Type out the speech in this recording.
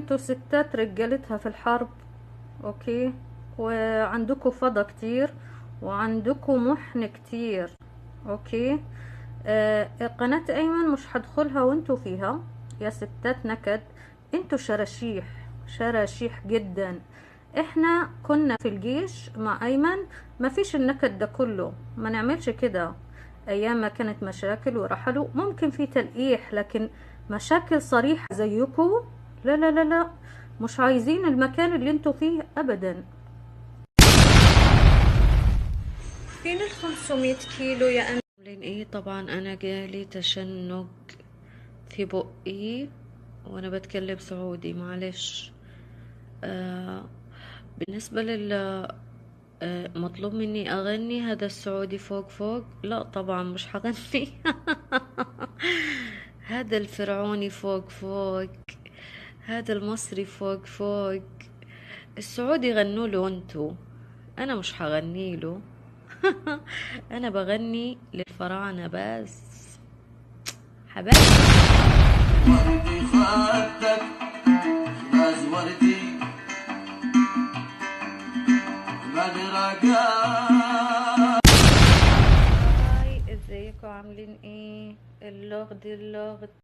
انتوا ستات رجالتها في الحرب، اوكي، وعندكوا فضا كتير وعندكوا محن كتير، اوكي. قناة ايمن مش هدخلها وانتوا فيها يا ستات نكد. انتوا شراشيح، شراشيح جدا. احنا كنا في الجيش مع ايمن، ما فيش النكد ده كله، ما نعملش كده. ايام ما كانت مشاكل ورحلوا ممكن في تلقيح، لكن مشاكل صريحة زيكم لا لا لا لا، مش عايزين المكان اللي انتوا فيه ابدا. فين 500 كيلو يا أمين؟ عاملين ايه؟ طبعا انا جالي تشنج في بقي وانا بتكلم سعودي، معلش. بالنسبة مطلوب مني اغني هذا السعودي فوق فوق، لا طبعا مش هغني. هذا الفرعوني فوق فوق، هذا المصري فوق فوق. السعودي غنوا له انتو، انا مش هغني له. انا بغني للفراعنة بس، حبايبي. وردي خدك ناز وردي هاي ازيكم عاملين ايه؟ اللغد